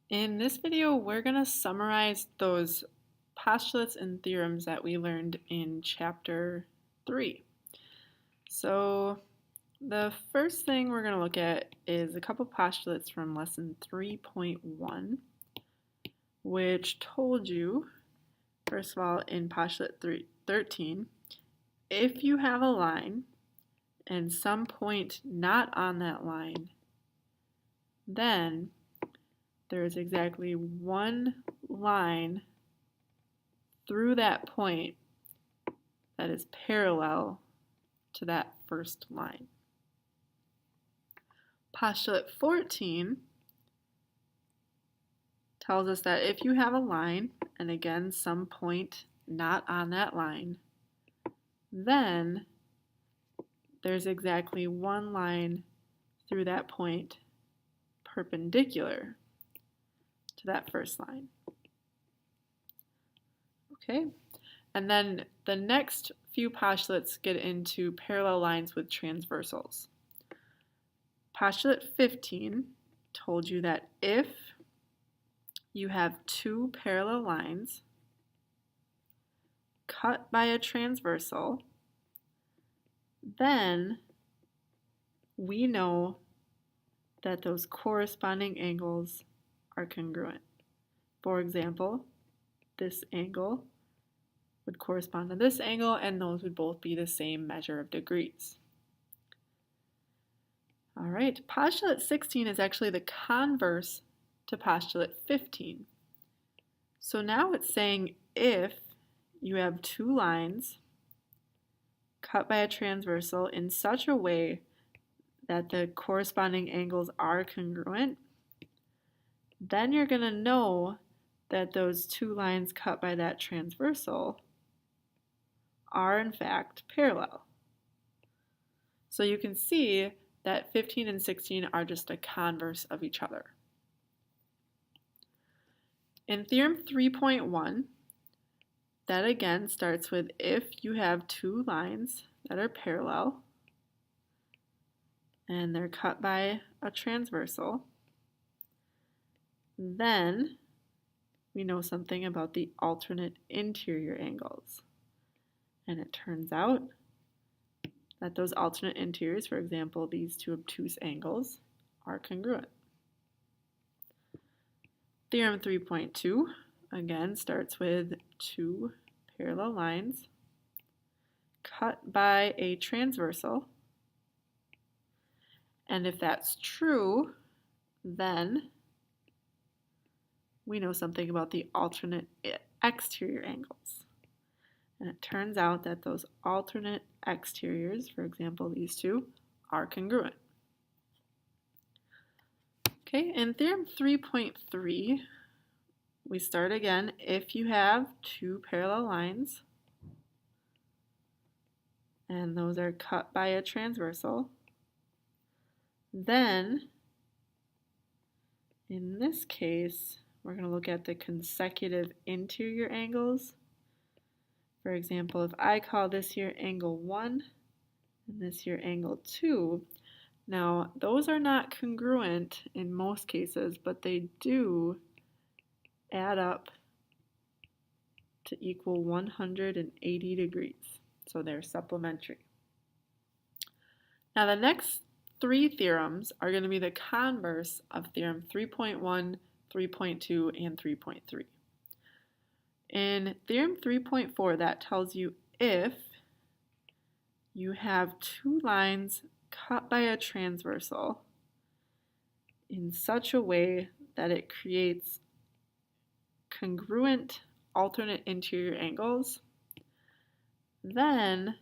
In this video, we're going to summarize those postulates and theorems that we learned in chapter 3. So the first thing we're going to look at is a couple postulates from lesson 3.1, which told you, first of all, in postulate 13, if you have a line and some point not on that line, then there is exactly one line through that point that is parallel to that first line. Postulate 14 tells us that if you have a line, and again some point not on that line, then there's exactly one line through that point perpendicular to that first line. Okay, and then the next few postulates get into parallel lines with transversals. Postulate 15 told you that if you have two parallel lines cut by a transversal, then we know that those corresponding angles are congruent. For example, this angle would correspond to this angle, and those would both be the same measure of degrees. All right, postulate 16 is actually the converse to postulate 15. So now it's saying if you have two lines cut by a transversal in such a way that the corresponding angles are congruent, then you're going to know that those two lines cut by that transversal are in fact parallel. So you can see that 15 and 16 are just a converse of each other. In Theorem 3.1, that again starts with if you have two lines that are parallel and they're cut by a transversal, then we know something about the alternate interior angles. And it turns out that those alternate interiors, for example, these two obtuse angles, are congruent. Theorem 3.2, again, starts with two parallel lines cut by a transversal. And if that's true, then we know something about the alternate exterior angles. And it turns out that those alternate exteriors, for example, these two, are congruent. Okay, in Theorem 3.3, we start again. If you have two parallel lines, and those are cut by a transversal, then in this case, we're going to look at the consecutive interior angles. For example, if I call this here angle 1 and this here angle 2, now those are not congruent in most cases, but they do add up to equal 180 degrees. So they're supplementary. Now the next three theorems are going to be the converse of Theorem 3.1, 3.2, and 3.3. In Theorem 3.4, that tells you if you have two lines cut by a transversal in such a way that it creates congruent alternate interior angles, then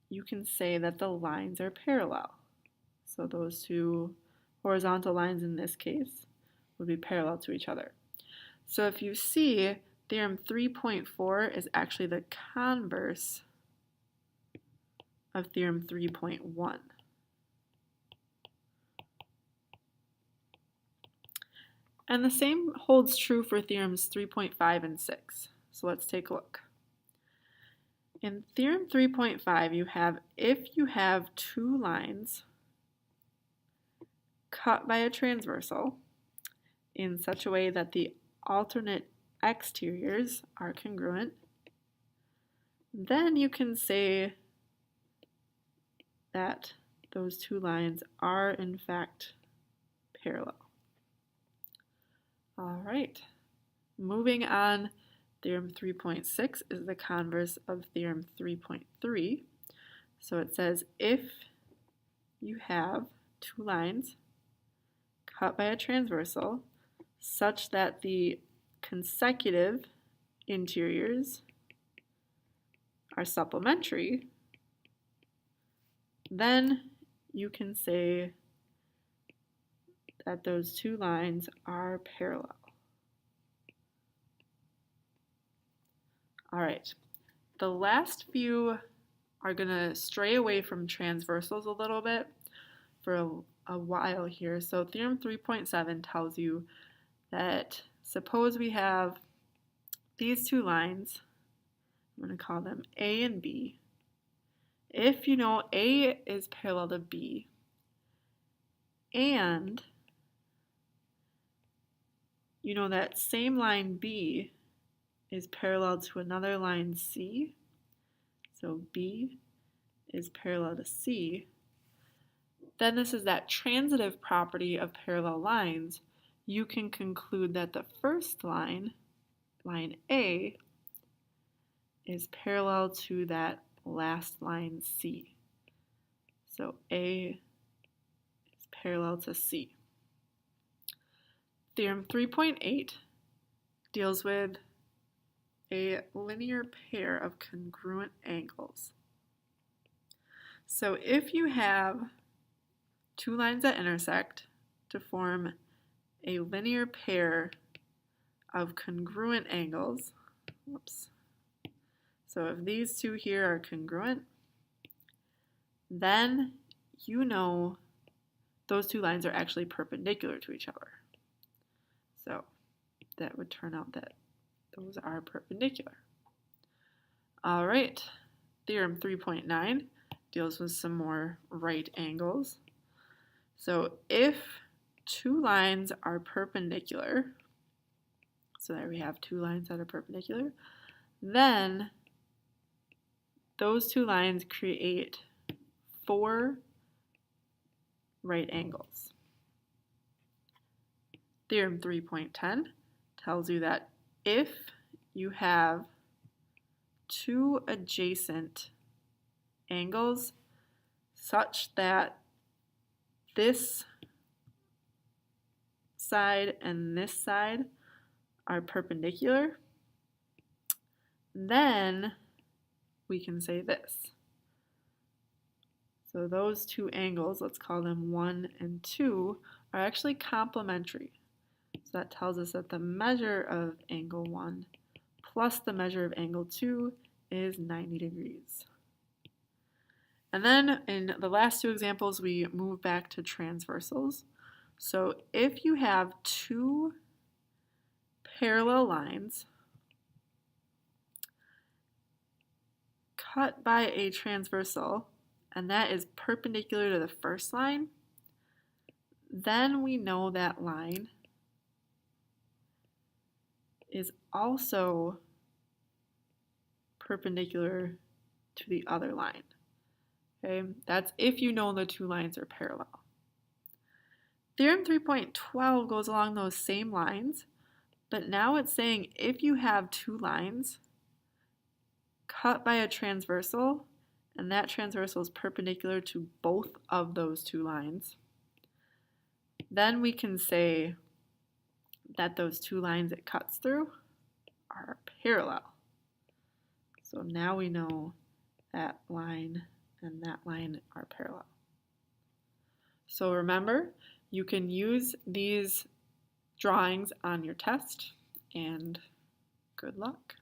you can say that the lines are parallel. So those two horizontal lines in this case would be parallel to each other. So if you see, Theorem 3.4 is actually the converse of Theorem 3.1. And the same holds true for Theorems 3.5 and 6. So let's take a look. In Theorem 3.5, you have if you have two lines cut by a transversal, in such a way that the alternate exteriors are congruent, then you can say that those two lines are in fact parallel. All right, moving on, Theorem 3.6 is the converse of Theorem 3.3. So it says if you have two lines cut by a transversal such that the consecutive interiors are supplementary, then you can say that those two lines are parallel. All right, the last few are going to stray away from transversals a little bit for a while here. So Theorem 3.7 tells you that suppose we have these two lines, I'm going to call them A and B. If you know A is parallel to B, and you know that same line B is parallel to another line C, so B is parallel to C, then this is that transitive property of parallel lines. You can conclude that the first line, line A, is parallel to that last line C. So A is parallel to C. Theorem 3.8 deals with a linear pair of congruent angles. So if you have two lines that intersect to form a linear pair of congruent angles, so if these two here are congruent, then you know those two lines are actually perpendicular to each other. So that would turn out that those are perpendicular. All right, Theorem 3.9 deals with some more right angles. So if two lines are perpendicular, so there we have two lines that are perpendicular, then those two lines create four right angles. Theorem 3.10 tells you that if you have two adjacent angles such that this side and this side are perpendicular, then we can say this. So those two angles, let's call them 1 and 2, are actually complementary. So that tells us that the measure of angle 1 plus the measure of angle 2 is 90 degrees. And then in the last two examples, we move back to transversals. So if you have two parallel lines cut by a transversal, and that is perpendicular to the first line, then we know that line is also perpendicular to the other line. Okay, that's if you know the two lines are parallel. Theorem 3.12 goes along those same lines, but now it's saying if you have two lines cut by a transversal, and that transversal is perpendicular to both of those two lines, then we can say that those two lines it cuts through are parallel. So now we know that line and that line are parallel. So remember, you can use these drawings on your test, and good luck.